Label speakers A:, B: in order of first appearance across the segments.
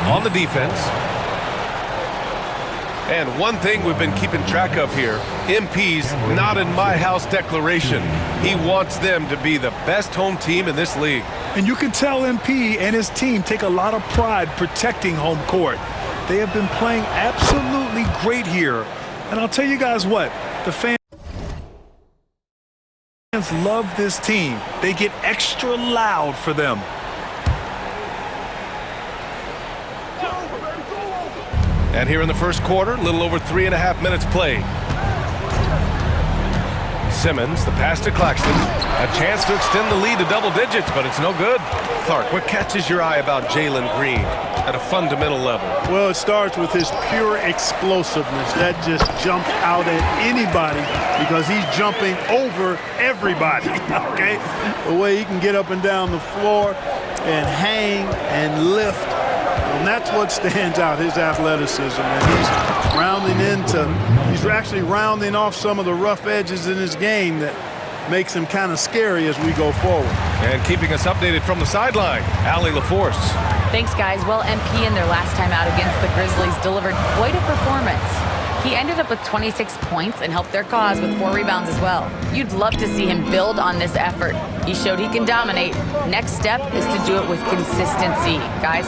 A: on the defense. And one thing we've been keeping track of here, MP's not in my house declaration. He wants them to be the best home team in this league.
B: And you can tell MP and his team take a lot of pride protecting home court. They have been playing absolutely great here. And I'll tell you guys what, the fans love this team. They get extra loud for them.
A: And here in the first quarter, a little over 3.5 minutes played. Simmons, the pass to Claxton. A chance to extend the lead to double digits, but it's no good. Clark, what catches your eye about Jalen Green at a fundamental level?
C: Well, it starts with his pure explosiveness. That just jumps out at anybody because he's jumping over everybody, okay? The way he can get up and down the floor and hang and lift. And that's what stands out, his athleticism. And he's actually rounding off some of the rough edges in his game that makes him kind of scary as we go forward.
A: And keeping us updated from the sideline, Allie LaForce.
D: Thanks, guys. Well, MP in their last time out against the Grizzlies delivered quite a performance. He ended up with 26 points and helped their cause with 4 rebounds as well. You'd love to see him build on this effort. He showed he can dominate. Next step is to do it with consistency, guys.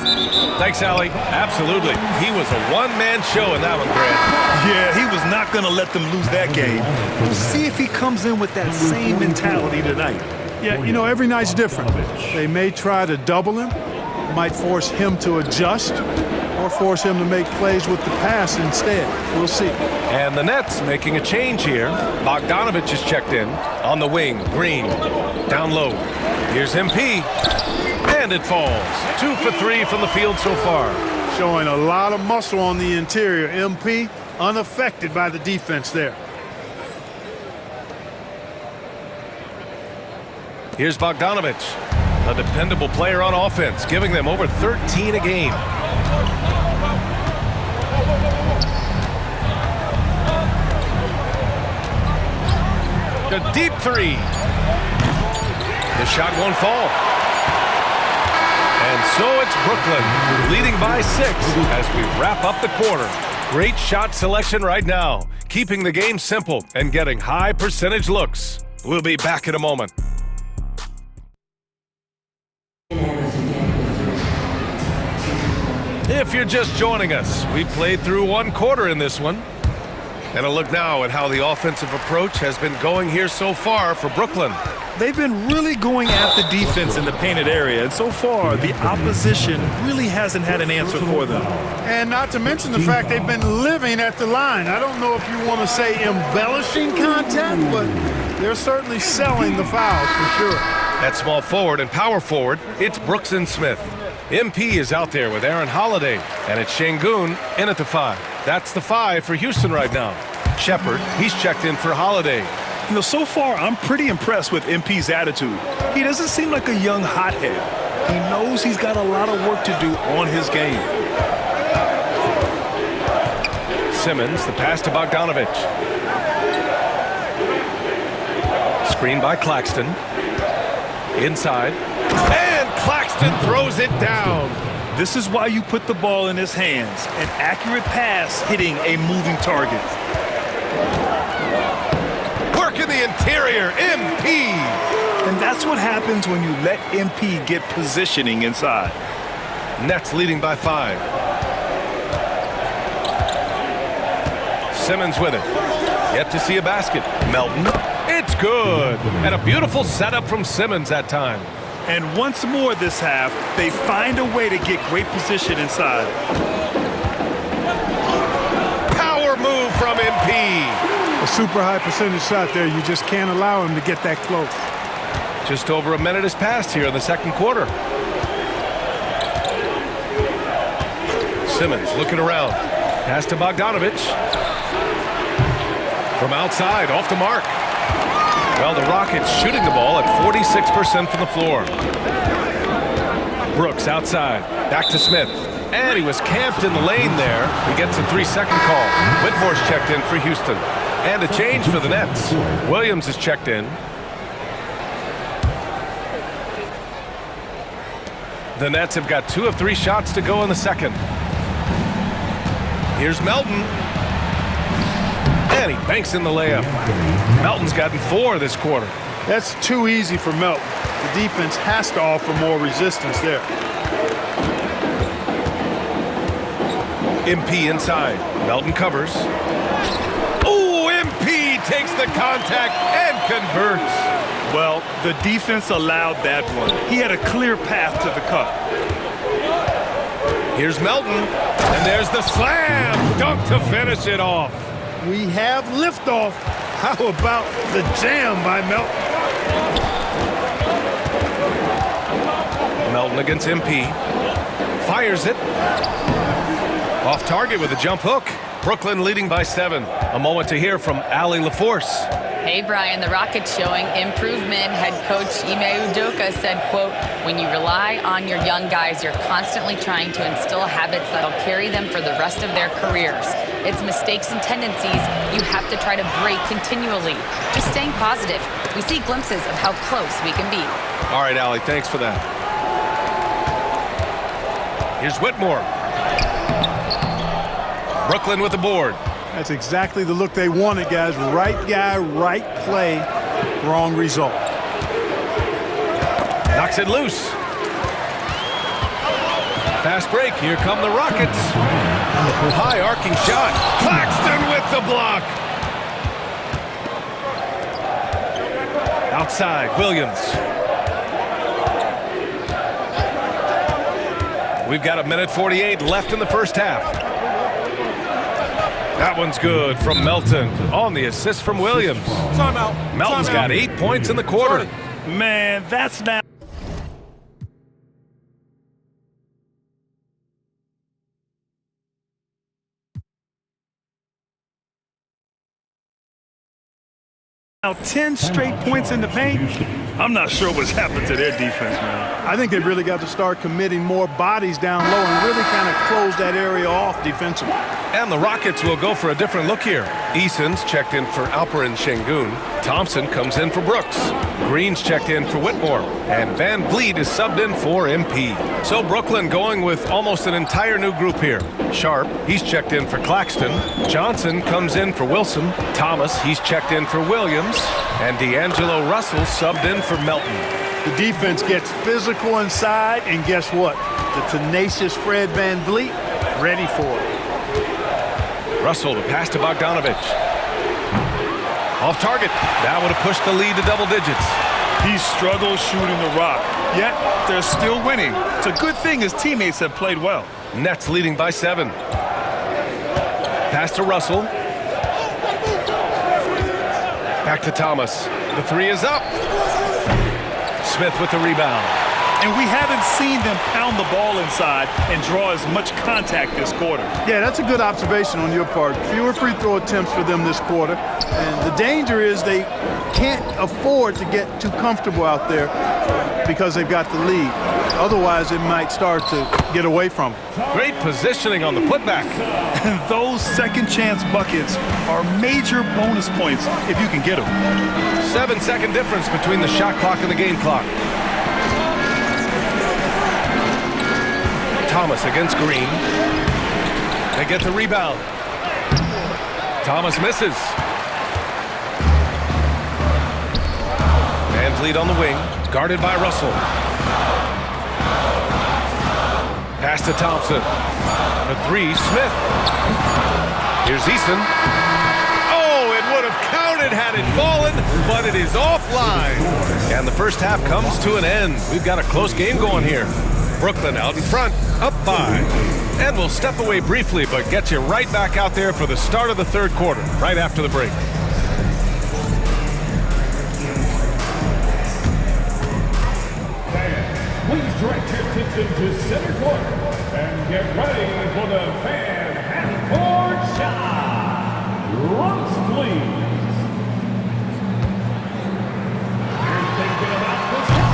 A: Thanks, Allie. Absolutely. He was a one-man show in that one, Grant.
B: Yeah, he was not going to let them lose that game. We'll see if he comes in with that same mentality tonight.
C: Yeah, you know, every night's different. They may try to double him, might force him to adjust, or force him to make plays with the pass instead. We'll see.
A: And the Nets making a change here. Bogdanovich is checked in. On the wing, Green. Down low. Here's MP. And it falls. 2 for 3 from the field so far.
C: Showing a lot of muscle on the interior. MP unaffected by the defense there.
A: Here's Bogdanovich. A dependable player on offense, giving them over 13 a game. A deep 3. The shot won't fall. And so it's Brooklyn leading by 6 as we wrap up the quarter. Great shot selection right now, keeping the game simple and getting high percentage looks. We'll be back in a moment. If you're just joining us, we played through 1 quarter in this one. And a look now at how the offensive approach has been going here so far for Brooklyn.
B: They've been really going at the defense in the painted area, and so far the opposition really hasn't had an answer for them.
C: And not to mention the fact they've been living at the line. I don't know if you want to say embellishing contact, but they're certainly selling the fouls for sure.
A: At small forward and power forward, it's Brooks and Smith. MP is out there with Aaron Holiday, and it's Şengün in at the 5. That's the 5 for Houston right now. Shepherd, he's checked in for Holiday.
B: You know, so far I'm pretty impressed with MP's attitude. He doesn't seem like a young hothead. He knows he's got a lot of work to do on his game.
A: Simmons, the pass to Bogdanovich. Screen by Claxton. Inside. And Claxton throws it down.
B: This is why you put the ball in his hands. An accurate pass hitting a moving target.
A: Work in the interior, MP.
B: And that's what happens when you let MP get positioning inside.
A: Nets leading by 5. Simmons with it. Yet to see a basket. Melton. It's good. And a beautiful setup from Simmons that time.
B: And once more this half, they find a way to get great position inside.
A: Power move from MP.
C: A super high percentage shot there. You just can't allow him to get that close.
A: Just over a minute has passed here in the second quarter. Simmons looking around. Pass to Bogdanovich. From outside, off the mark. Well, the Rockets shooting the ball at 46% from the floor. Brooks outside. Back to Smith. And he was camped in the lane there. He gets a 3-second call. Whitmore's checked in for Houston. And a change for the Nets. Williams is checked in. The Nets have got 2 of 3 shots to go in the second. Here's Melton. And he banks in the layup. Melton's gotten 4 this quarter.
C: That's too easy for Melton. The defense has to offer more resistance there.
A: MP inside. Melton covers. Oh, MP takes the contact and converts.
B: Well, the defense allowed that one. He had a clear path to the cup.
A: Here's Melton, and there's the slam dunk to finish it off.
C: We have liftoff. How about the jam by Melton?
A: Melton against MP. Fires it. Off target with a jump hook. Brooklyn leading by 7. A moment to hear from Allie LaForce.
D: Hey, Brian, the Rockets showing improvement. Head coach Ime Udoka said, quote, when you rely on your young guys, you're constantly trying to instill habits that'll carry them for the rest of their careers. It's mistakes and tendencies you have to try to break continually. Just staying positive. We see glimpses of how close we can be.
A: All right, Allie, thanks for that. Here's Whitmore. Brooklyn with the board.
C: That's exactly the look they wanted, guys. Right guy, right play, wrong result.
A: Knocks it loose. Fast break. Here come the Rockets. High arcing shot. Claxton with the block. Outside, Williams. We've got 1:48 left in the first half. That one's good from Melton on the assist from Williams.
B: Timeout.
A: Melton's got 8 points in the quarter.
B: Man, that's now 10 straight points in the paint. I'm not sure what's happened to their defense, man.
C: I think they've really got to start committing more bodies down low and really kind of close that area off defensively.
A: And the Rockets will go for a different look here. Eason's checked in for Alperen Şengün. Thompson comes in for Brooks. Green's checked in for Whitmore. And Van Vliet is subbed in for MP. So Brooklyn going with almost an entire new group here. Sharp, he's checked in for Claxton. Johnson comes in for Wilson. Thomas, he's checked in for Williams. And D'Angelo Russell subbed in for Melton.
C: The defense gets physical inside, and guess what? The tenacious Fred Van Vliet ready for it.
A: Russell, the pass to Bogdanovich. Off target. That would have pushed the lead to double digits.
B: He struggles shooting the rock, yet they're still winning. It's a good thing his teammates have played well.
A: Nets leading by 7. Pass to Russell. Back to Thomas. The 3 is up. Smith with the rebound.
B: And we haven't seen them pound the ball inside and draw as much contact this quarter.
C: Yeah, that's a good observation on your part. Fewer free throw attempts for them this quarter. And the danger is they can't afford to get too comfortable out there because they've got the lead. Otherwise, it might start to get away from them.
A: Great positioning on the putback.
B: And those second chance buckets are major bonus points if you can get them.
A: 7-second difference between the shot clock and the game clock. Thomas against Green. They get the rebound. Thomas misses. Van Vliet on the wing, guarded by Russell. Pass to Thompson. The 3, Smith. Here's Eason. Oh, it would have counted had it fallen, but it is offline. And the first half comes to an end. We've got a close game going here. Brooklyn out in front, up 5. And we'll step away briefly, but get you right back out there for the start of the third quarter, right after the break.
E: Please direct your attention to center court and get ready for the fan half-court shot. Runs, please. You're thinking about this shot.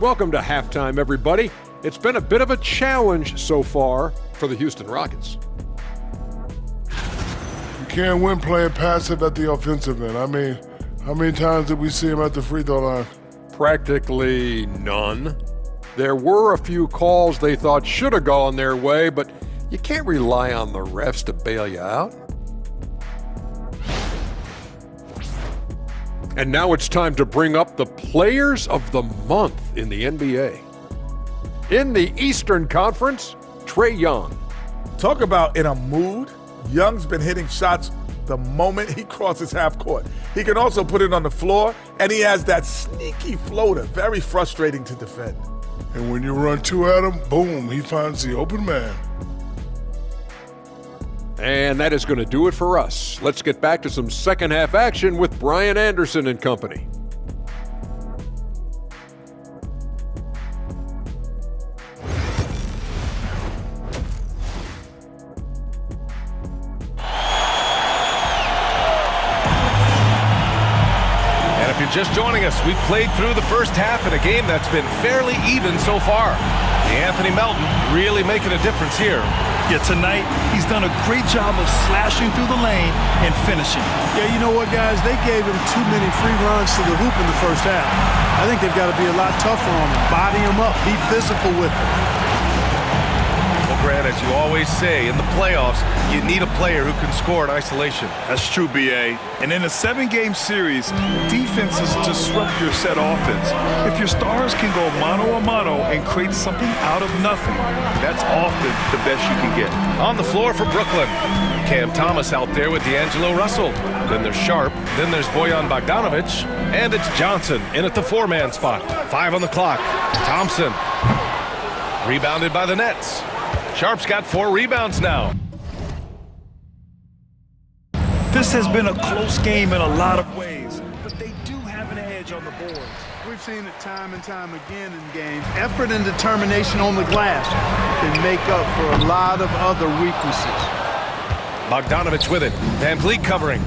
F: Welcome to halftime, everybody. It's been a bit of a challenge so far for the Houston Rockets.
G: You can't win playing passive at the offensive end. I mean, how many times did we see him at the free throw line?
F: Practically none. There were a few calls they thought should have gone their way, but you can't rely on the refs to bail you out. And now it's time to bring up the Players of the Month in the NBA. In the Eastern Conference, Trae Young.
H: Talk about in a mood. Young's been hitting shots the moment he crosses half court. He can also put it on the floor, and he has that sneaky floater. Very frustrating to defend.
G: And when you run two at him, boom, he finds the open man.
F: And that is going to do it for us. Let's get back to some second half action with Brian Anderson and company.
A: And if you're just joining us, we've played through the first half in a game that's been fairly even so far. Anthony Melton really making a difference here.
B: Yeah, tonight, he's done a great job of slashing through the lane and finishing.
C: Yeah, you know what, guys? They gave him too many free runs to the hoop in the first half. I think they've got to be a lot tougher on him. Body him up. Be physical with him.
A: Well, Grant, as you always say, in the playoffs, you need a player who can score in isolation.
B: That's true, B.A. And in a 7-game series, defenses disrupt your set offense. If your stars can go mano-a-mano and create something out of nothing, that's often the best you can get.
A: On the floor for Brooklyn, Cam Thomas out there with D'Angelo Russell. Then there's Sharp, then there's Bojan Bogdanovic, and it's Johnson in at the 4-man spot. 5 on the clock. Thompson, rebounded by the Nets. Sharp's got 4 rebounds now.
B: This has been a close game in a lot of ways, but they do have an edge on the boards.
C: We've seen it time and time again in games. Effort and determination on the glass can make up for a lot of other weaknesses.
A: Bogdanovic with it. Van Vliet covering.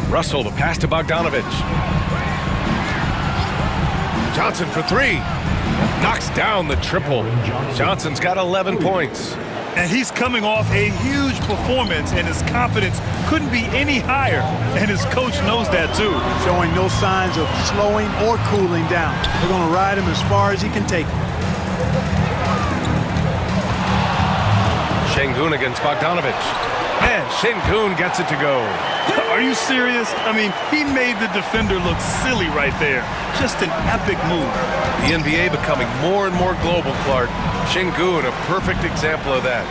A: Russell, the pass to Bogdanovic. Johnson for 3. Knocks down the triple. Johnson's got 11 points.
B: And he's coming off a huge performance, and his confidence couldn't be any higher. And his coach knows that, too.
C: Showing no signs of slowing or cooling down. They're going to ride him as far as he can take him.
A: Şengün against Bogdanovic. And Şengün gets it to go.
B: Are you serious? I mean, he made the defender look silly right there. Just an epic move.
A: The NBA becoming more and more global, Clark. Şengün, a perfect example of that.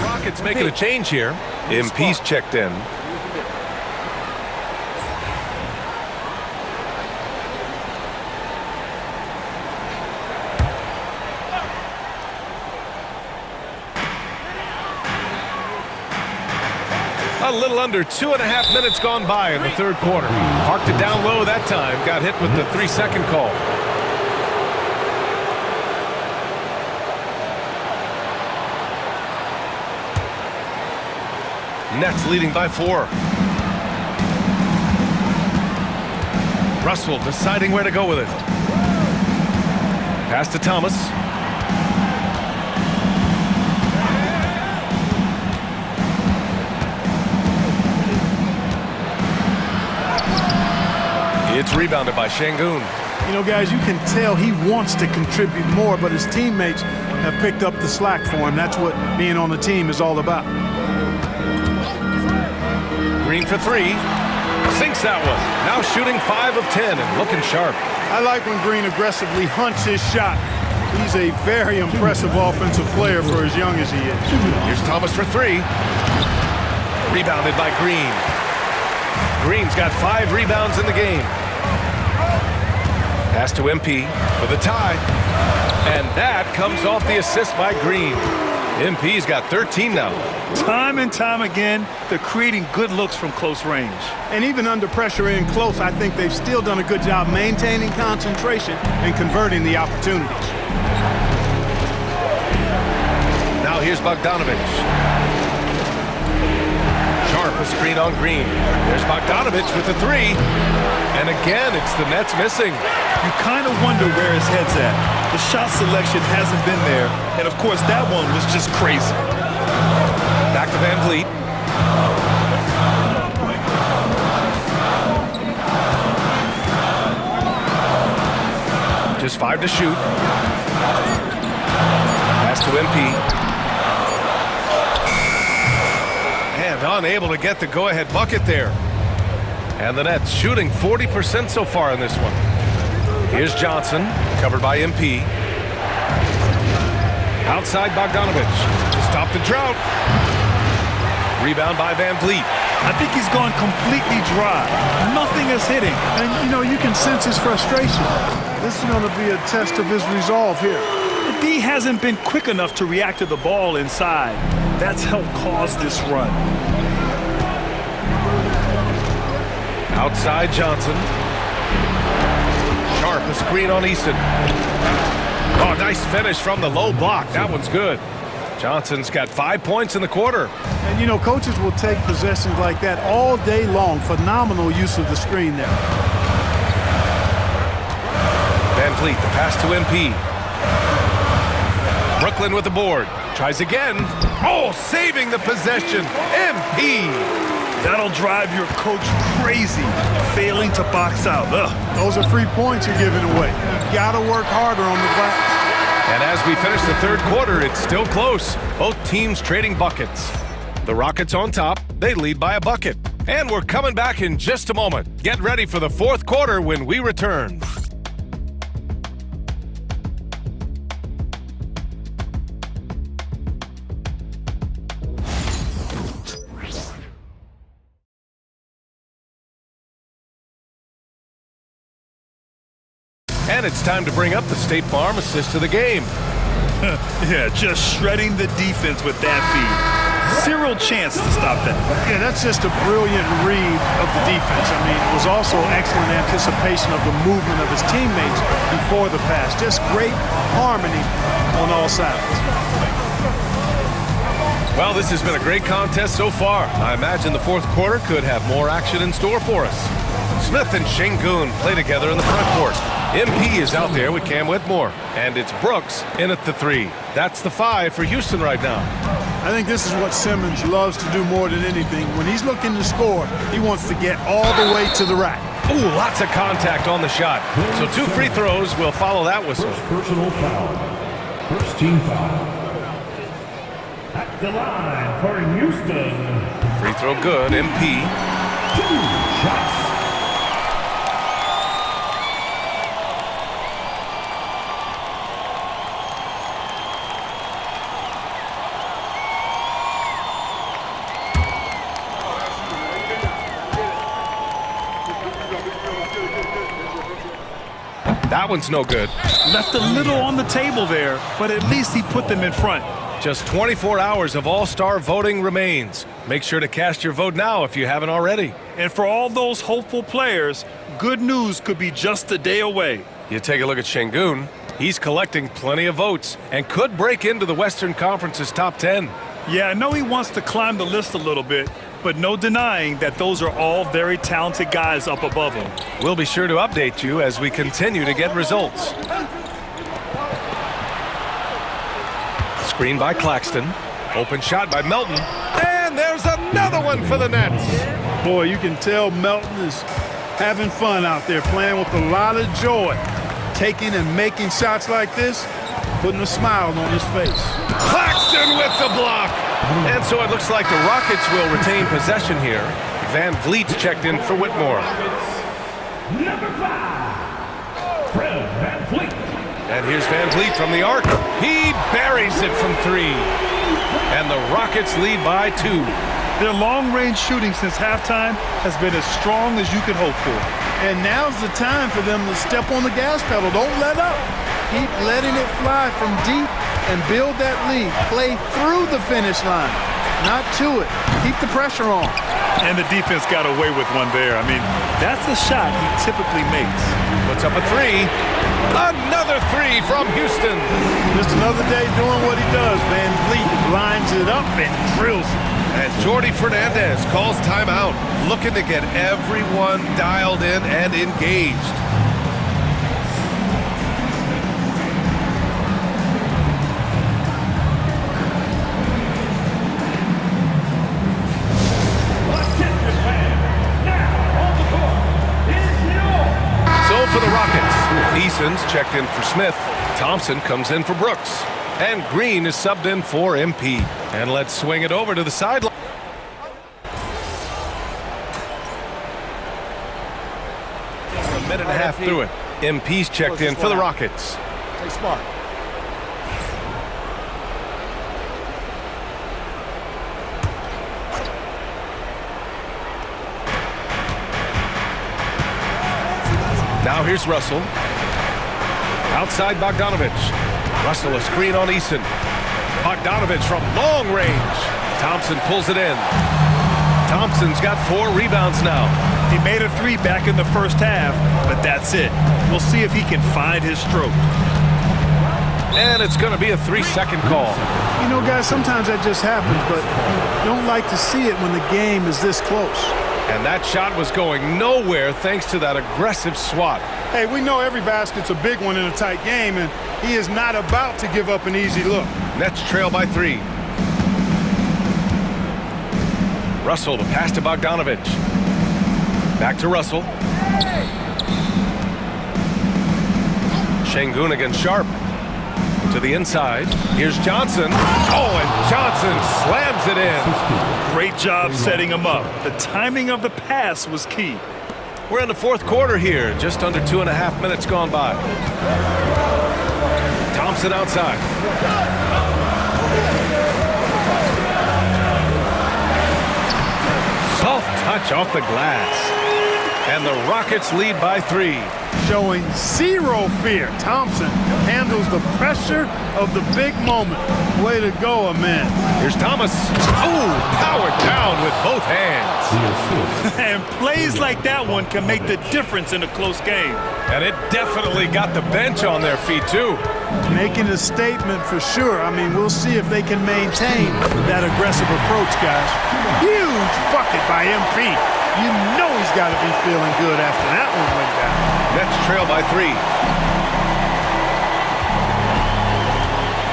A: Rockets making a change here. MP's checked in. A little under 2.5 minutes gone by in the third quarter. Parked it down low that time. Got hit with the 3-second call. Nets leading by 4. Russell deciding where to go with it. Pass to Thomas. It's rebounded by Şengün.
C: You know, guys, you can tell he wants to contribute more, but his teammates have picked up the slack for him. That's what being on the team is all about.
A: Green for 3. Sinks that one. Now shooting 5 of 10 and looking sharp.
C: I like when Green aggressively hunts his shot. He's a very impressive offensive player for as young as he is.
A: Here's Thomas for 3. Rebounded by Green. Green's got 5 rebounds in the game. Pass to MP for the tie. And that comes off the assist by Green. MP's got 13 now.
B: Time and time again, they're creating good looks from close range.
C: And even under pressure in close, I think they've still done a good job maintaining concentration and converting the opportunities.
A: Now here's Bogdanovic. a screen on Green. There's Bogdanovich with the three. And again, it's the Nets missing.
B: You kind of wonder where his head's at. The shot selection hasn't been there. And, of course, that one was just crazy.
A: Back to Van Vliet. Just 5 to shoot. Pass to MP. And unable to get the go-ahead bucket there. And the Nets shooting 40% so far in this one. Here's Johnson, covered by MP. Outside Bogdanovich to stop the drought. Rebound by Van Vliet.
B: I think he's gone completely dry. Nothing is hitting.
C: And, you know, you can sense his frustration. This is going to be a test of his resolve here.
B: The D hasn't been quick enough to react to the ball inside. That's helped cause this run.
A: Outside Johnson. Sharp, a screen on Easton. Oh, nice finish from the low block. That one's good. Johnson's got 5 points in the quarter.
C: And, you know, coaches will take possessions like that all day long. Phenomenal use of the screen there.
A: Van Vliet, the pass to MP. Brooklyn with the board. Tries again. Oh, saving the possession. MP.
B: That'll drive your coach crazy, failing to box out. Ugh.
C: Those are free points you're giving away. You got to work harder on the glass.
A: And as we finish the third quarter, it's still close. Both teams trading buckets. The Rockets on top. They lead by a bucket. And we're coming back in just a moment. Get ready for the fourth quarter when we return. And it's time to bring up the State Farm assist of the game.
B: Yeah, just shredding the defense with that feed. Zero chance to stop that.
C: Yeah, that's just a brilliant read of the defense. I mean, it was also excellent anticipation of the movement of his teammates before the pass. Just great harmony on all sides.
A: Well, this has been a great contest so far. I imagine the fourth quarter could have more action in store for us. Smith and Şengün play together in the front court. MP is out there with Cam Whitmore. And it's Brooks in at the three. That's the 5 for Houston right now.
C: I think this is what Simmons loves to do more than anything. When he's looking to score, he wants to get all the way to the rack.
A: Ooh, lots of contact on the shot. So 2 free throws will follow that whistle.
E: First personal foul. First team foul. At the line for Houston.
A: Free throw good, MP.
E: 2 shots.
A: That one's no good.
B: Left a little on the table there, but at least he put them in front.
A: Just 24 hours of All-Star voting remains. Make sure to cast your vote now if you haven't already.
B: And for all those hopeful players, good news could be just a day away.
A: You take a look at Şengün. He's collecting plenty of votes and could break into the Western Conference's top 10.
B: Yeah, I know he wants to climb the list a little bit, but no denying that those are all very talented guys up above him.
A: We'll be sure to update you as we continue to get results. Screen by Claxton. Open shot by Melton. And there's another one for the Nets.
C: Boy, you can tell Melton is having fun out there, playing with a lot of joy. Taking and making shots like this, putting a smile on his face.
A: Claxton with the block. And so it looks like the Rockets will retain possession here. Van Vliet's checked in for Whitmore.
E: Number 5. Fred Van Vliet.
A: And here's Van Vliet from the arc. He buries it from 3. And the Rockets lead by 2.
B: Their long-range shooting since halftime has been as strong as you could hope for.
C: And now's the time for them to step on the gas pedal. Don't let up. Keep letting it fly from deep and build that lead. Play through the finish line, not to it. Keep the pressure on.
B: And the defense got away with one there. I mean, that's a shot he typically makes.
A: Puts up a 3. Another 3 from Houston.
C: Just another day doing what he does. Van Vliet lines it up and drills it.
A: And Jordy Fernandez calls timeout, looking to get everyone dialed in and engaged. So for the Rockets, Eason's checked in for Smith. Thompson comes in for Brooks. And Green is subbed in for MP. And let's swing it over to the sideline. A minute and a half through it. MP's checked in for the Rockets.
F: Play smart.
A: Now here's Russell. Outside Bogdanovich. Russell a screen on Eason. Bogdanovich from long range. Thompson pulls it in. Thompson's got 4 rebounds now.
B: He made a 3 back in the first half, but that's it. We'll see if he can find his stroke.
A: And it's going to be a 3-second call.
C: You know, guys, sometimes that just happens, but you don't like to see it when the game is this close.
A: And that shot was going nowhere thanks to that aggressive swat.
C: Hey, we know every basket's a big one in a tight game, and he is not about to give up an easy look.
A: Nets trail by 3. Russell, the pass to Bogdanovich. Back to Russell. Şengün against Sharp. To the inside. Here's Johnson. Oh, and Johnson slams it in.
B: Great job setting him up. The timing of the pass was key.
A: We're in the 4th quarter here. Just under 2.5 minutes gone by. Thompson outside. Soft touch off the glass. And the Rockets lead by 3.
C: Showing 0 fear. Thompson handles the pressure of the big moment. Way to go, man.
A: Here's Thomas. Oh, powered down with both hands.
B: And plays like that one can make the difference in a close game.
A: And it definitely got the bench on their feet, too.
C: Making a statement for sure. I mean, we'll see if they can maintain that aggressive approach, guys. Huge bucket by MP. You know he's got to be feeling good after that one went down.
A: Nets trail by 3.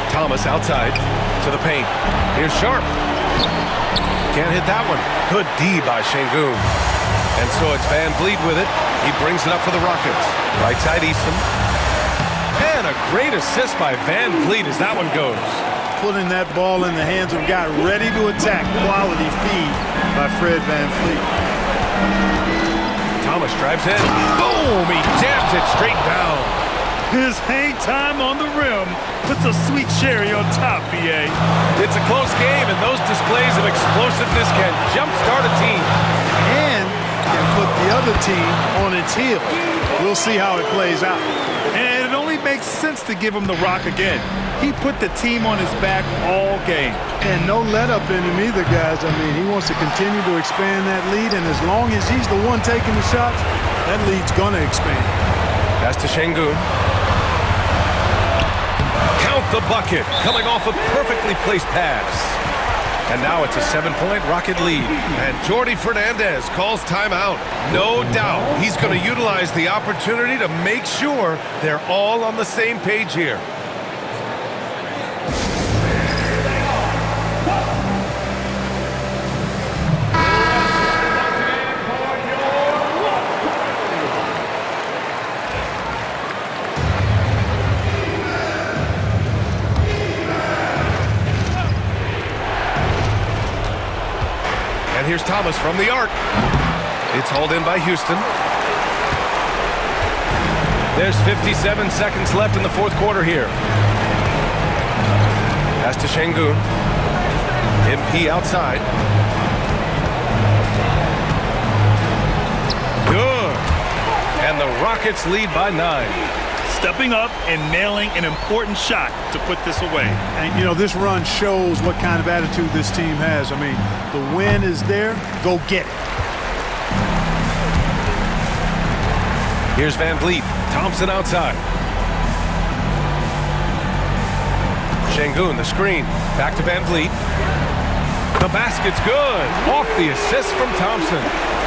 A: Thomas outside to the paint. Here's Sharp. Can't hit that one. Good D by Şengün. And so it's Van Vliet with it. He brings it up for the Rockets. Right side Easton. And a great assist by Van Vliet as that one goes.
C: Putting that ball in the hands of a guy ready to attack. Quality feed by Fred Van Vliet.
A: Thomas drives in. Boom! He jams it straight down.
B: His hang time on the rim puts a sweet cherry on top, BA.
A: It's a close game, and those displays of explosiveness can jumpstart a team.
C: And can put the other team on its heel. We'll see how it plays out.
B: And it only makes sense to give him the rock again. He put the team on his back all game.
C: And no let up in him either, guys. I mean, he wants to continue to expand that lead, and as long as he's the one taking the shots, that lead's gonna expand.
A: Pass to Şengün. Count the bucket, coming off a perfectly placed pass. And now it's a 7-point Rocket lead. And Jordy Fernandez calls timeout. No doubt he's going to utilize the opportunity to make sure they're all on the same page here. And here's Thomas from the arc. It's hauled in by Houston. There's 57 seconds left in the 4th quarter here. Pass to Şengün. MP outside. Good. And the Rockets lead by 9.
B: Stepping up and nailing an important shot to put this away.
C: And, you know, this run shows what kind of attitude this team has. I mean, the win is there. Go get it.
A: Here's Van Vliet. Thompson outside. Şengün, the screen. Back to Van Vliet. The basket's good. Off the assist from Thompson.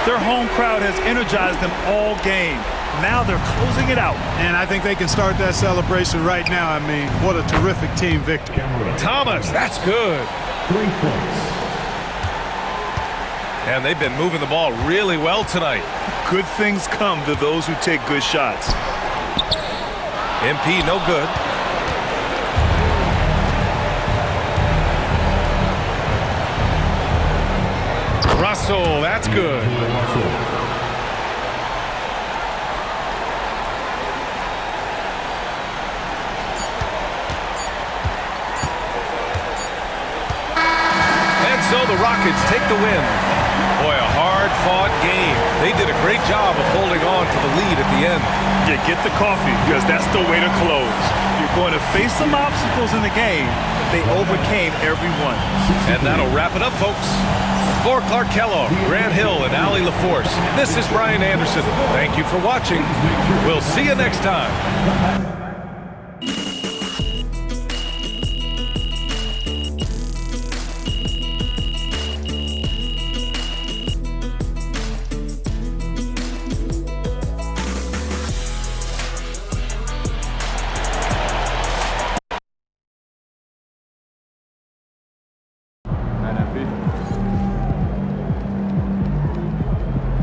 B: Their home crowd has energized them all game. Now they're closing it out.
C: And I think they can start that celebration right now. I mean, what a terrific team victory.
A: Thomas, that's good.
E: 3 points.
A: And they've been moving the ball really well tonight.
B: Good things come to those who take good shots.
A: MP, no good. Russell, that's good. And so the Rockets take the win. Boy, a hard-fought game. They did a great job of holding on to the lead at the end.
B: Yeah, get the coffee, because that's the way to close. You're going to face some obstacles in the game. They overcame every one.
A: And that'll wrap it up, folks. For Clark Kellogg, Grant Hill, and Allie LaForce, this is Brian Anderson. Thank you for watching. We'll see you next time.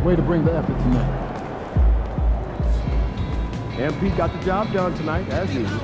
I: Way to bring the effort tonight. MP got the job done tonight, as usual.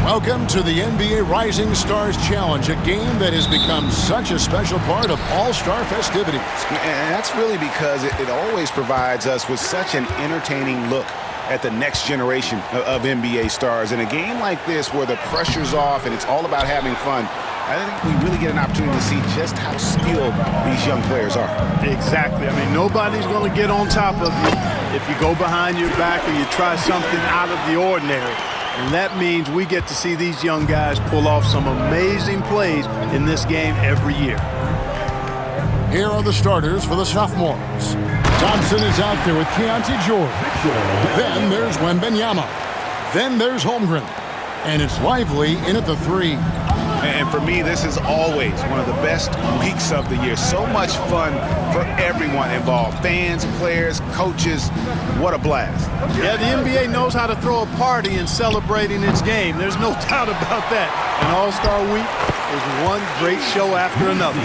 J: Welcome to the NBA Rising Stars Challenge, a game that has become such a special part of All-Star festivities.
K: And that's really because it always provides us with such an entertaining look at the next generation of NBA stars. In a game like this where the pressure's off and it's all about having fun, I think we really get an opportunity to see just how skilled these young players are.
C: Exactly. I mean, nobody's going to get on top of you if you go behind your back or you try something out of the ordinary. And that means we get to see these young guys pull off some amazing plays in this game every year.
J: Here are the starters for the sophomores. Thompson is out there with Keontae George. Then there's Wembanyama. Then there's Holmgren. And it's Lively in at the 3.
K: And for me, this is always one of the best weeks of the year. So much fun for everyone involved. Fans, players, coaches. What a blast.
C: Yeah, the NBA knows how to throw a party in celebrating its game. There's no doubt about that. And All-Star Week is one great show after another.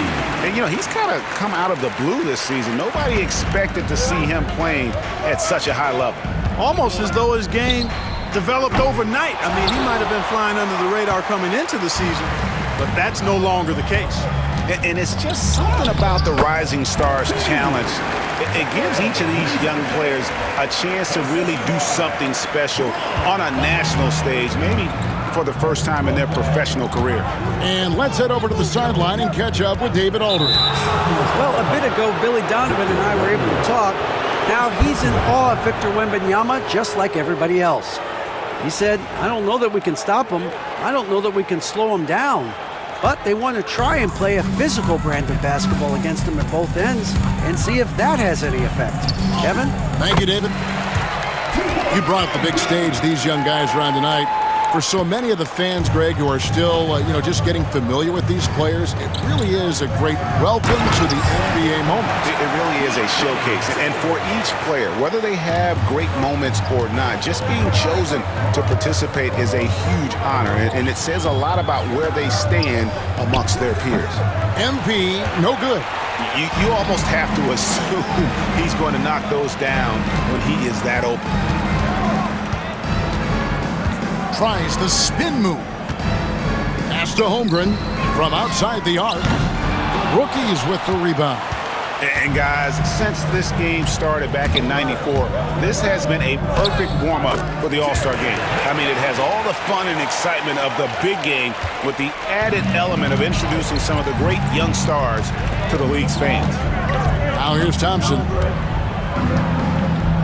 K: And, you know, he's kind of come out of the blue this season. Nobody expected to see him playing at such a high level.
C: Almost as though his game developed overnight. I mean, he might have been flying under the radar coming into the season, but that's no longer the case.
K: And it's just something about the Rising Stars Challenge. It gives each of these young players a chance to really do something special on a national stage, maybe for the first time in their professional career.
J: And let's head over to the sideline and catch up with David Aldridge.
L: Well, a bit ago, Billy Donovan and I were able to talk. Now he's in awe of Victor Wembanyama, just like everybody else. He said, I don't know that we can stop him. I don't know that we can slow him down. But they want to try and play a physical brand of basketball against him at both ends and see if that has any effect. Kevin?
J: Thank you, David. You brought the big stage these young guys are on tonight. For so many of the fans, Greg, who are still, just getting familiar with these players, it really is a great welcome to the NBA moment.
K: It really is a showcase. And for each player, whether they have great moments or not, just being chosen to participate is a huge honor. And it says a lot about where they stand amongst their peers.
J: MP, no good.
K: You almost have to assume he's going to knock those down when he is that open.
J: Tries the spin move. Pass to Holmgren from outside the arc. Rookies with the rebound.
K: And guys, since this game started back in '94, this has been a perfect warm-up for the All-Star game. I mean, it has all the fun and excitement of the big game with the added element of introducing some of the great young stars to the league's fans.
J: Now here's Thompson.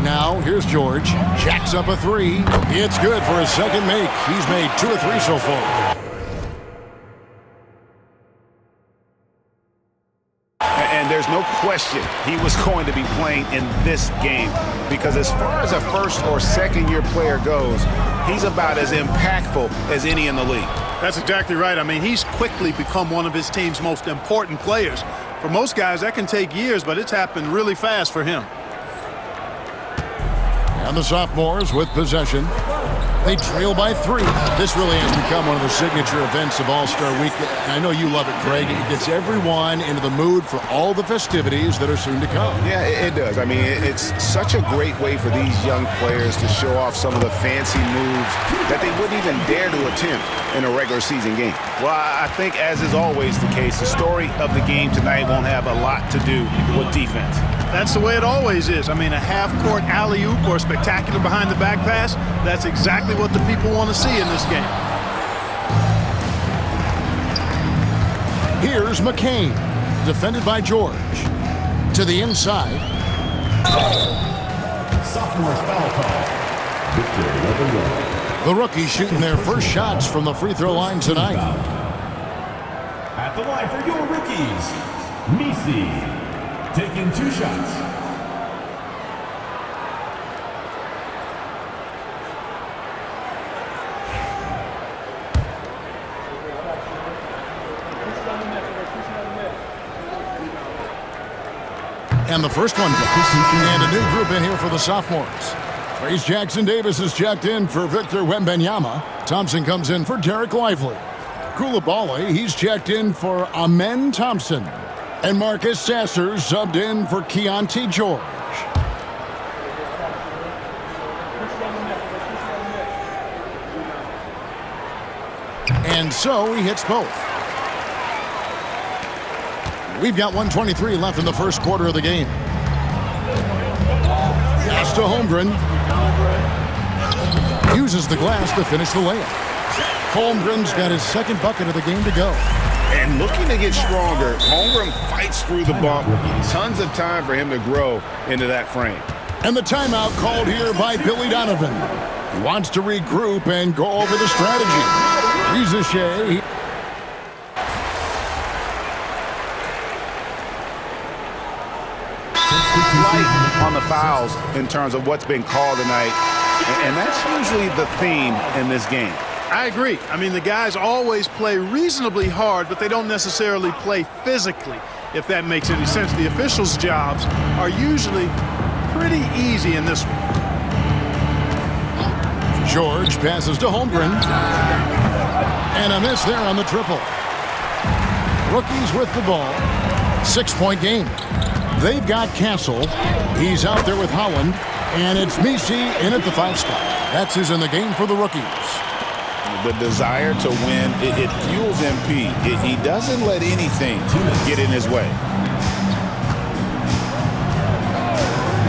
J: Now here's George. Jacks up a three. It's good for his second make. He's made 2 of 3 so far.
K: And there's no question he was going to be playing in this game because as far as a first or second year player goes, he's about as impactful as any in the league.
C: That's exactly right. I mean, he's quickly become one of his team's most important players. For most guys, that can take years, but it's happened really fast for him.
J: And the sophomores with possession. They trail by 3. This really has become one of the signature events of All-Star Week. I know you love it, Greg. It gets everyone into the mood for all the festivities that are soon to come.
K: Yeah, it does. I mean, it's such a great way for these young players to show off some of the fancy moves that they wouldn't even dare to attempt in a regular season game. Well, I think, as is always the case, the story of the game tonight won't have a lot to do with defense.
C: That's the way it always is. I mean, a half-court alley-oop or a spectacular behind-the-back pass, that's exactly what the people want to see in this game.
J: Here's McCain, defended by George. To the inside.
E: Sophomore's foul call.
J: The rookies shooting their first shots from the free throw line tonight.
E: At the line for your rookies, Misi, taking 2 shots.
J: And the first one goes. And a new group in here for the sophomores. Trace Jackson-Davis is checked in for Victor Wembanyama. Thompson comes in for Derek Lively. Coulibaly, he's checked in for Amen Thompson. And Marcus Sasser subbed in for Keontae George. And so he hits both. We've got 1:23 left in the first quarter of the game. Pass to Holmgren. Uses the glass to finish the layup. Holmgren's got his second bucket of the game to go.
K: And looking to get stronger, Holmgren fights through the bump. Tons of time for him to grow into that frame.
J: And the timeout called here by Billy Donovan. He wants to regroup and go over the strategy. Rizachet.
K: Light on the fouls in terms of what's been called tonight, and that's usually the theme in this game.
C: I agree. I mean, the guys always play reasonably hard, but they don't necessarily play physically, if that makes any sense. The officials' jobs are usually pretty easy in this one.
J: George passes to Holmgren. And a miss there on the triple. Rookies with the ball. 6-point game. They've got Castle. He's out there with Holland. And it's Misi in at the 5 spot. That's who's in the game for the rookies.
K: The desire to win, it fuels MP. He doesn't let anything get in his way.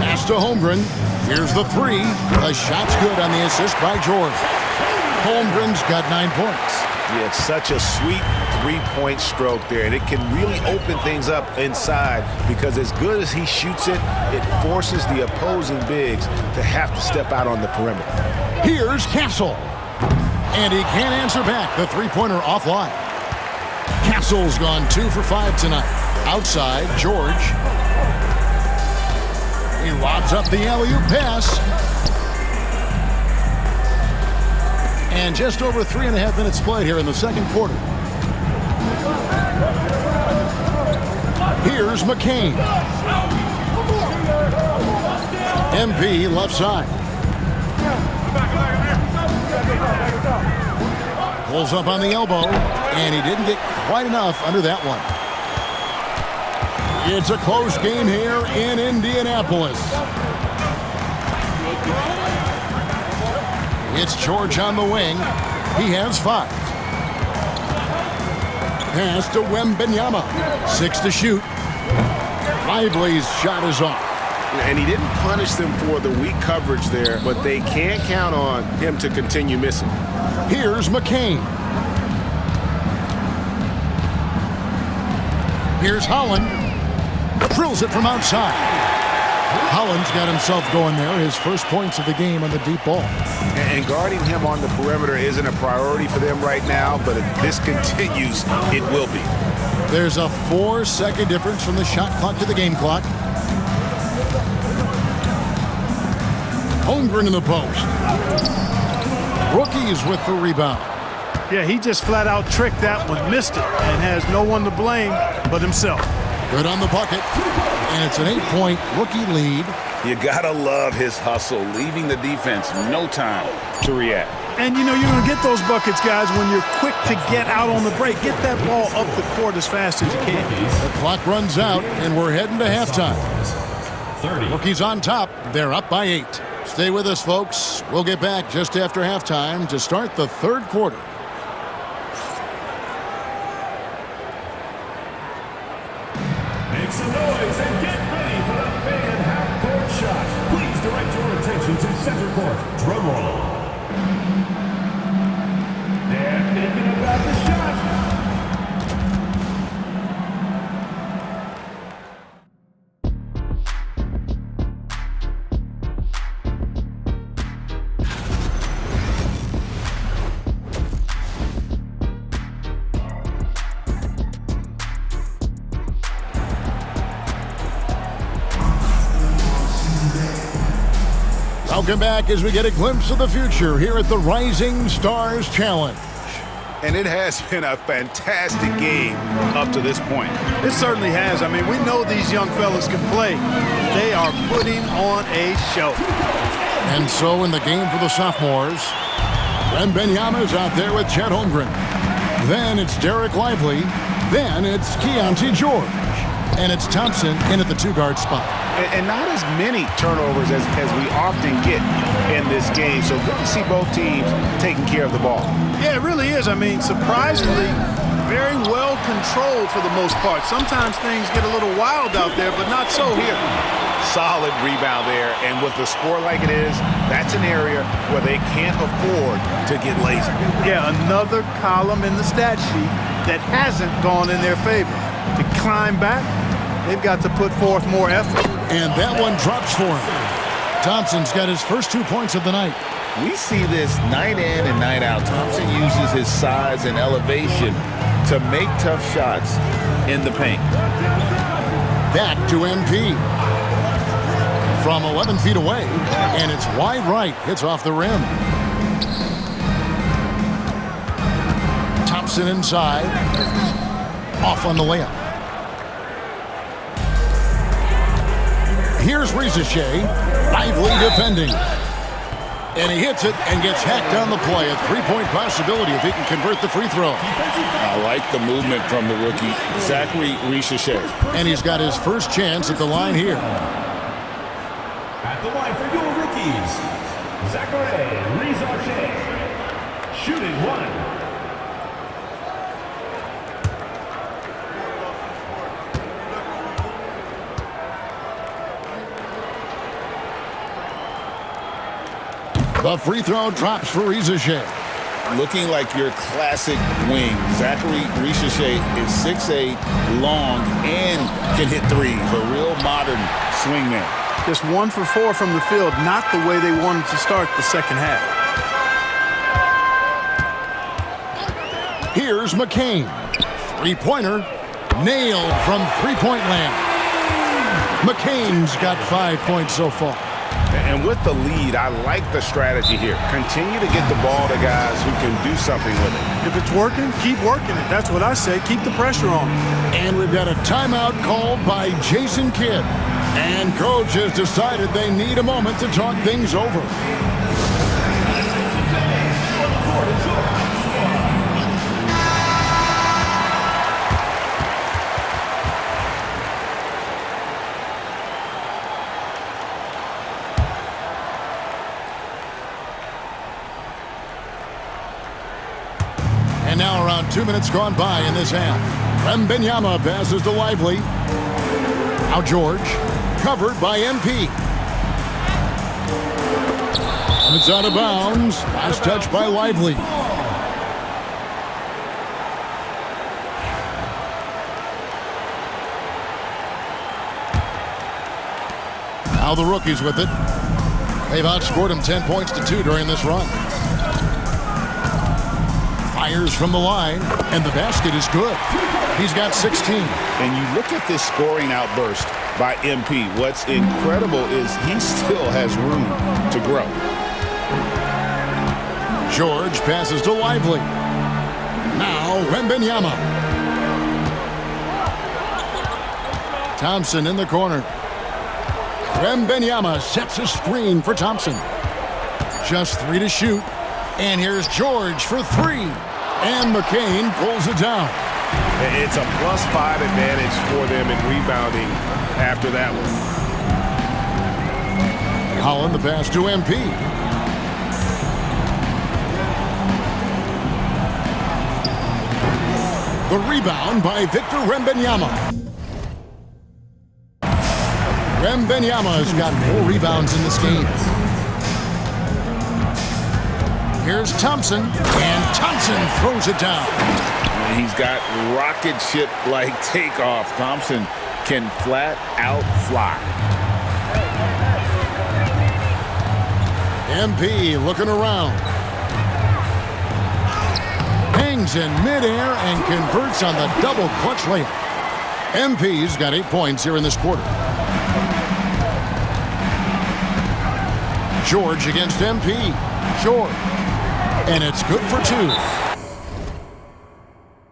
J: Pass to Holmgren. Here's the 3. The shot's good on the assist by George. Holmgren's got 9 points.
K: Yeah, it's such a sweet 3-point stroke there, and it can really open things up inside because as good as he shoots it, it forces the opposing bigs to have to step out on the perimeter.
J: Here's Castle. And he can't answer back. The 3-pointer offline. Castle's gone 2 for 5 tonight. Outside, George. He lobs up the alley-oop pass. And just over 3.5 minutes played here in the second quarter. Here's McCain. MP left side. Pulls up on the elbow, and he didn't get quite enough under that one. It's a close game here in Indianapolis. It's George on the wing. He has 5. Pass to Wembanyama. 6 to shoot. Lively's shot is off.
K: And he didn't punish them for the weak coverage there, but they can't count on him to continue missing.
J: Here's McCain. Here's Holland. Drills it from outside. Holland's got himself going there. His first points of the game on the deep ball.
K: And guarding him on the perimeter isn't a priority for them right now, but if this continues, it will be.
J: There's a 4-second difference from the shot clock to the game clock. Holmgren in the post. Rookies with the rebound.
C: Yeah, he just flat out tricked that one, missed it, and has no one to blame but himself.
J: Good on the bucket, and it's an 8-point rookie lead.
K: You gotta love his hustle, leaving the defense no time to react.
C: And you know you're gonna get those buckets, guys, when you're quick to get out on the break. Get that ball up the court as fast as you can.
J: The clock runs out, and we're heading to halftime. 30. Rookies on top. They're up by 8. Stay with us, folks. We'll get back just after halftime to start the third quarter.
E: Make some noise and get ready for the fan half-court shot. Please direct your attention to center court. Drum roll. They're thinking about the shot.
J: Welcome back as we get a glimpse of the future here at the Rising Stars Challenge.
K: And it has been a fantastic game up to this point.
C: It certainly has. I mean, we know these young fellas can play. They are putting on a show.
J: And so in the game for the sophomores, Wembanyama is out there with Chet Holmgren. Then it's Derek Lively. Then it's Keontae George. And it's Thompson in at the 2-guard spot.
K: And not as many turnovers as we often get in this game. So good to see both teams taking care of the ball.
C: Yeah, it really is. I mean, surprisingly, very well controlled for the most part. Sometimes things get a little wild out there, but not so here.
K: Solid rebound there. And with the score like it is, that's an area where they can't afford to get lazy.
C: Yeah, another column in the stat sheet that hasn't gone in their favor. To climb back, they've got to put forth more effort.
J: And that one drops for him. Thompson's got his first 2 points of the night.
K: We see this night in and night out. Thompson uses his size and elevation to make tough shots in the paint.
J: Back to MP. From 11 feet away, and it's wide right. Hits off the rim. Thompson inside. Off on the layup. Here's Risache, Lively defending. And he hits it and gets hacked on the play. A 3-point possibility if he can convert the free throw.
K: I like the movement from the rookie, Zachary Risache.
J: And he's got his first chance at the line here.
E: At the line for your rookies, Zachary Risache, shooting 1.
J: The free throw drops for Risache.
K: Looking like your classic wing. Zachary Risache is 6'8", long, and can hit threes. A real modern swingman.
C: Just 1 for 4 from the field, not the way they wanted to start the second half.
J: Here's McCain. 3-pointer. Nailed from 3-point land. McCain's got 5 points so far.
K: And with the lead, I like the strategy here. Continue to get the ball to guys who can do something with it.
C: If it's working, keep working it. That's what I say. Keep the pressure on.
J: And we've got a timeout called by Jason Kidd. And coach has decided they need a moment to talk things over. And now around 2 minutes gone by in this half. Wembanyama passes to Lively. Now George, covered by MP. And it's out of bounds. Last touch by Lively. Now the rookies with it. They've outscored him 10 points to 2 during this run. Fires from the line, and the basket is good. He's got 16.
K: And you look at this scoring outburst by MP. What's incredible is he still has room to grow.
J: George passes to Lively. Now Wembanyama. Thompson in the corner. Wembanyama sets a screen for Thompson. Just 3 to shoot. And here's George for 3. And McCain pulls it down.
K: It's a +5 advantage for them in rebounding after that one.
J: Holland the pass to MP. The rebound by Victor Wembanyama. Wembanyama has got 4 rebounds in this game. Here's Thompson, and Thompson throws it down.
K: And he's got rocket ship-like takeoff. Thompson can flat out fly.
J: MP looking around. Hangs in midair and converts on the double clutch layup. MP's got 8 points here in this quarter. George against MP. George. And it's good for 2.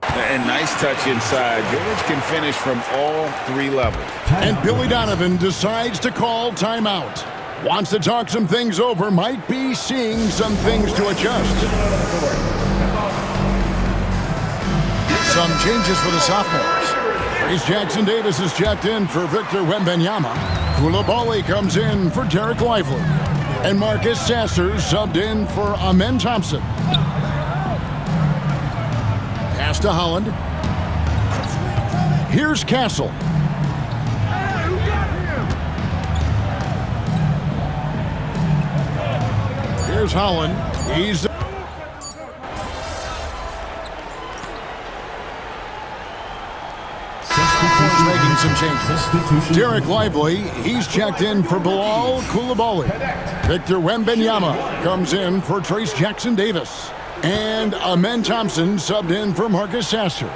K: And nice touch inside. George can finish from all 3 levels.
J: And Billy Donovan decides to call timeout. Wants to talk some things over. Might be seeing some things to adjust. Some changes for the sophomores. Trace Jackson Davis is checked in for Victor Wembanyama. Coulibaly comes in for Derek Lively. And Marcus Sasser subbed in for Amen Thompson. Pass to Holland. Here's Castle. Here's Holland. He's making some changes. Derek Lively, he's checked in for Bilal Coulibaly. Victor Wembanyama comes in for Trace Jackson Davis. And Amen Thompson subbed in for Marcus Sasser.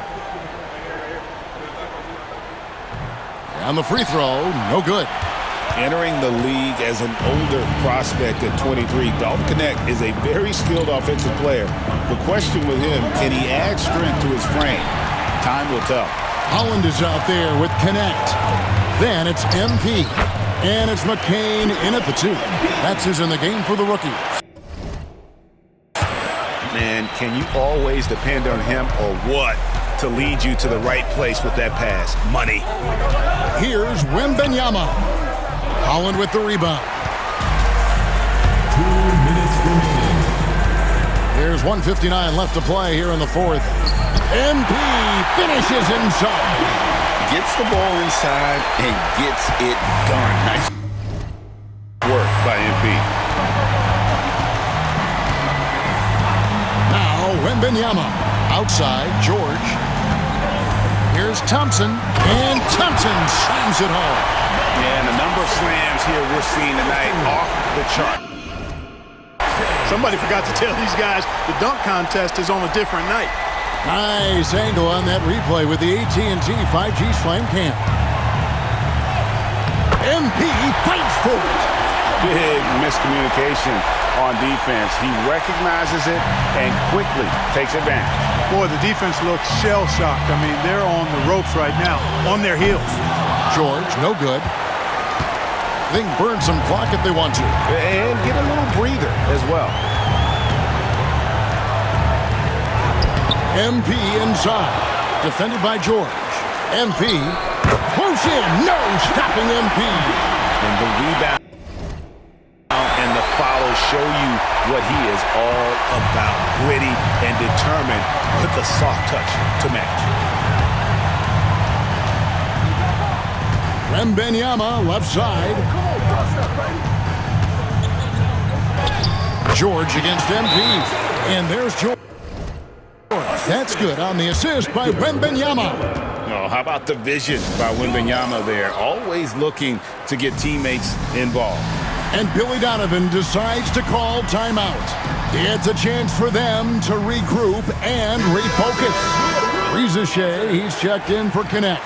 J: And the free throw, no good.
K: Entering the league as an older prospect at 23, Dalton Knecht is a very skilled offensive player. The question with him, can he add strength to his frame? Time will tell.
J: Holland is out there with Knecht. Then it's MP. And it's McCain in at the 2. That's who's in the game for the rookie.
K: Man, can you always depend on him or what to lead you to the right place with that pass? Money.
J: Here's Wembanyama. Holland with the rebound.
E: 2 minutes remaining.
J: There's 1:59 left to play here in the 4th. MP finishes inside.
K: Gets the ball inside and gets it done. Nice work by MP.
J: Now Wembanyama. Outside, George. Here's Thompson. And Thompson slams it home.
K: And the number of slams here we're seeing tonight off the chart.
C: Somebody forgot to tell these guys the dunk contest is on a different night.
J: Nice angle on that replay with the AT&T 5G Slam Cam. MP fights for it.
K: Big miscommunication on defense. He recognizes it and quickly takes advantage.
C: Boy, the defense looks shell-shocked. I mean, they're on the ropes right now, on their heels.
J: George, no good. They can burn some clock if they want to.
K: And get a little breather as well.
J: MP inside. Defended by George. MP. Close in. No stopping MP.
K: And the rebound and the follow show you what he is all about. Gritty and determined with the soft touch to match.
J: Wembanyama left side. George against MP. And there's George. That's good on the assist by Wembanyama.
K: Oh, how about the vision by Wembanyama there? Always looking to get teammates involved.
J: And Billy Donovan decides to call timeout. It's a chance for them to regroup and refocus. Reza Shea, he's checked in for Connect.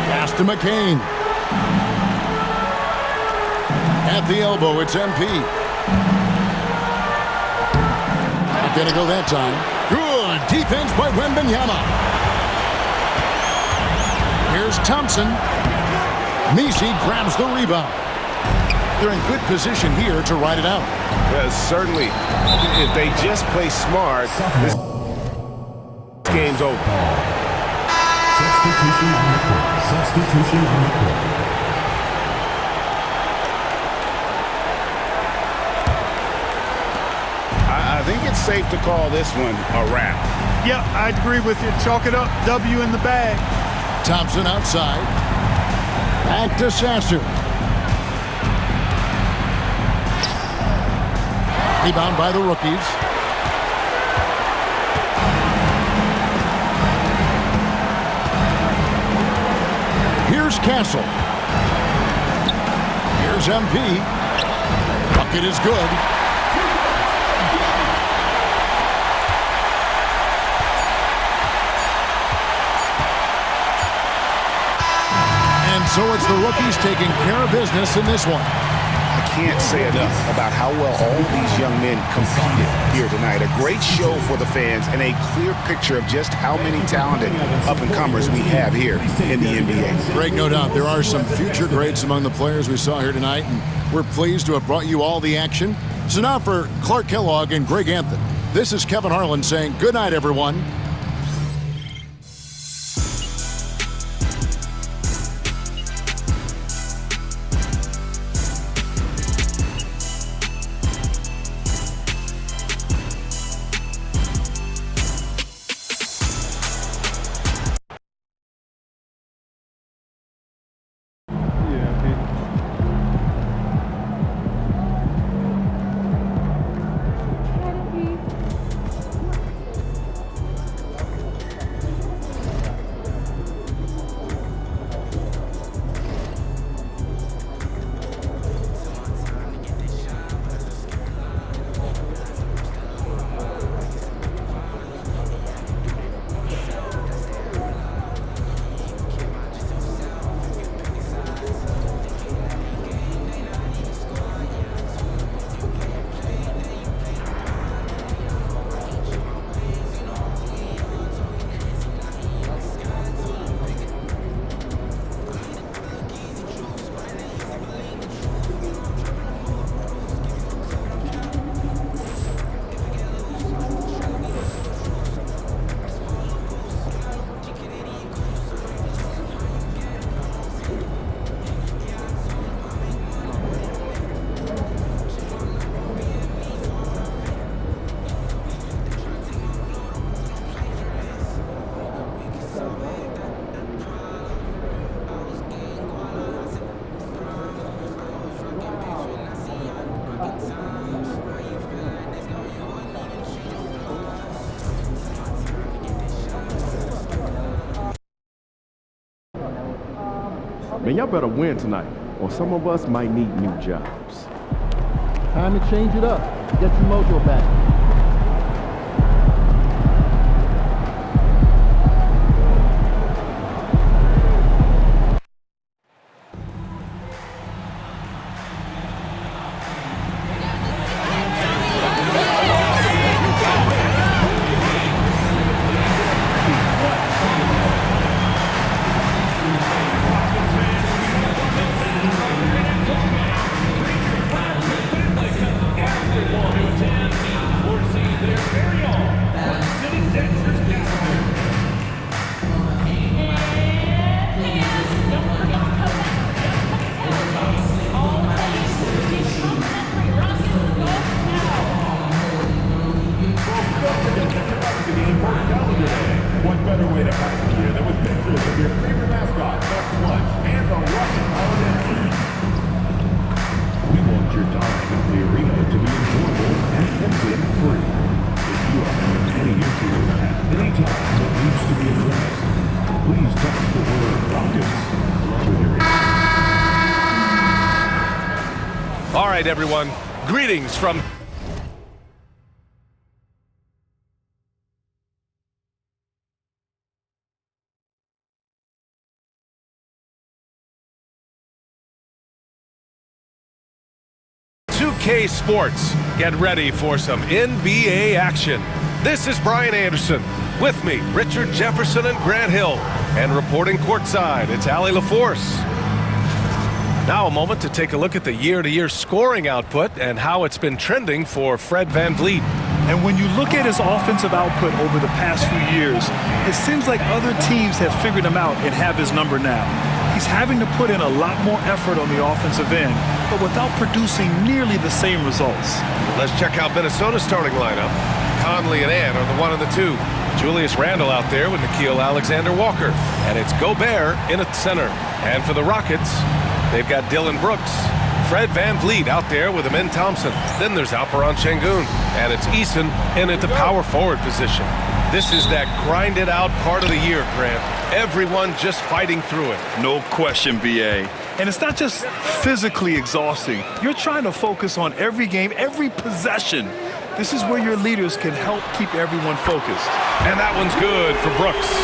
J: Pass to McCain. At the elbow, it's MP. Not gonna go that time. Good defense by Wembanyama. Here's Thompson. Nisi grabs the rebound. They're in good position here to ride it out.
K: Certainly, if they just play smart, this game's over.
E: Substitution on the court.
K: I think it's safe to call this one a wrap.
C: Yep, I agree with you. Chalk it up. W in the bag.
J: Thompson outside. Back to Sasser. Rebound by the rookies. Here's Castle. Here's MP. Bucket is good. And so it's the rookies taking care of business in this one.
K: I can't say enough about how well all these young men competed here tonight. A great show for the fans and a clear picture of just how many talented up-and-comers we have here in the NBA.
J: Greg, no doubt there are some future greats among the players we saw here tonight, and we're pleased to have brought you all the action. So now for Clark Kellogg and Greg Anthony, this is Kevin Harlan saying good night, everyone.
I: Man, y'all better win tonight, or some of us might need new jobs.
M: Time to change it up. Get your mojo back.
A: All right, everyone. Greetings from... K Sports. Get ready for some NBA action. This is Brian Anderson. With me, Richard Jefferson and Grant Hill. And reporting courtside, it's Allie LaForce. Now a moment to take a look at the year-to-year scoring output and how it's been trending for Fred VanVleet.
B: And when you look at his offensive output over the past few years, it seems like other teams have figured him out and have his number now. He's having to put in a lot more effort on the offensive end, but without producing nearly the same results.
A: Let's check out Minnesota's starting lineup. Conley and Ant are the 1 and the 2. Julius Randle out there with Nickeil Alexander-Walker. And it's Gobert in at center. And for the Rockets, they've got Dillon Brooks. Fred VanVleet out there with Amen Thompson. Then there's Alperen Sengun. And it's Eason in at the power forward position. This is that grinded out part of the year, Grant. Everyone just fighting through it.
B: No question, B.A. And it's not just physically exhausting. You're trying to focus on every game, every possession. This is where your leaders can help keep everyone focused.
A: And that one's good for Brooks.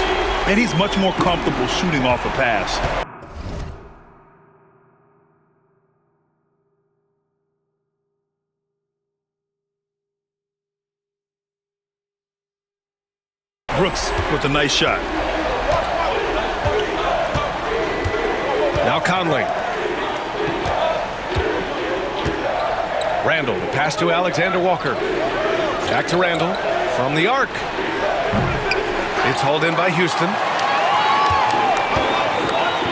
B: And he's much more comfortable shooting off a pass. Brooks with a nice shot.
A: Now Conley. Randle, the pass to Alexander-Walker. Back to Randle from the arc. It's hauled in by Houston.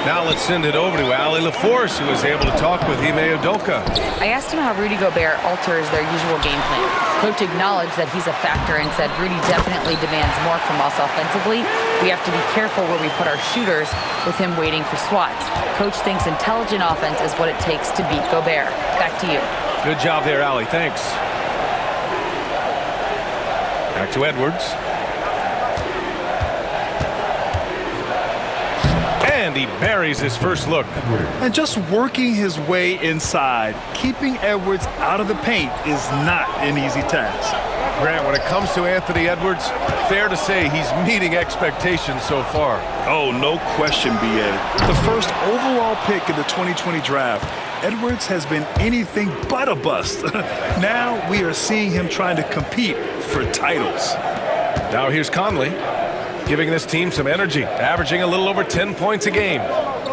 A: Now let's send it over to Allie LaForce, who was able to talk with Ime Udoka.
D: I asked him how Rudy Gobert alters their usual game plan. Coach acknowledged that he's a factor and said Rudy definitely demands more from us offensively. We have to be careful where we put our shooters with him waiting for swats. Coach thinks intelligent offense is what it takes to beat Gobert. Back to you.
A: Good job there, Allie. Thanks. Back to Edwards. And he buries his first look.
B: And just working his way inside, keeping Edwards out of the paint is not an easy task.
A: Grant, when it comes to Anthony Edwards, fair to say he's meeting expectations so far.
B: Oh, no question, B.A. The first overall pick in the 2020 draft, Edwards has been anything but a bust. Now we are seeing him trying to compete for titles.
A: Now here's Conley, giving this team some energy, averaging a little over 10 points a game.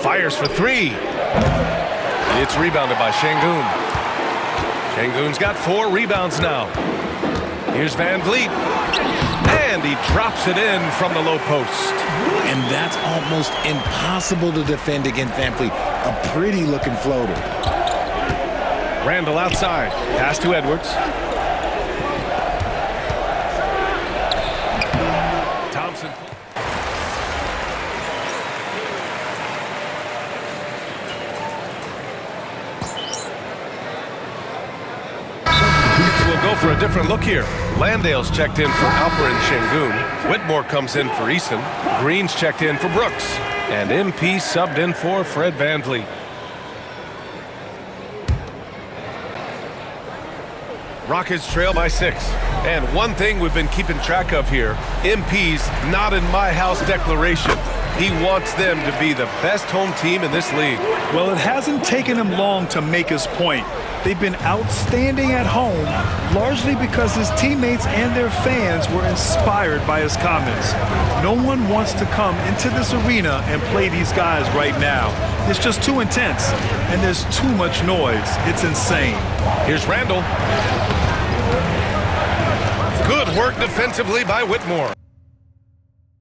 A: Fires for 3. It's rebounded by Sengun. Sengun's got 4 rebounds now. Here's VanVleet. And he drops it in from the low post.
M: And that's almost impossible to defend against VanVleet. A pretty looking floater.
A: Randle outside. Pass to Edwards. Thompson. We'll go for a different look here. Landale's checked in for Alperen Sengun. Whitmore comes in for Eason. Green's checked in for Brooks. And MP subbed in for Fred VanVleet. Rockets trail by 6. And one thing we've been keeping track of here, MP's not in my house declaration. He wants them to be the best home team in this league.
B: Well, it hasn't taken him long to make his point. They've been outstanding at home, largely because his teammates and their fans were inspired by his comments. No one wants to come into this arena and play these guys right now. It's just too intense, and there's too much noise. It's insane.
A: Here's Randle. Good work defensively by Whitmore.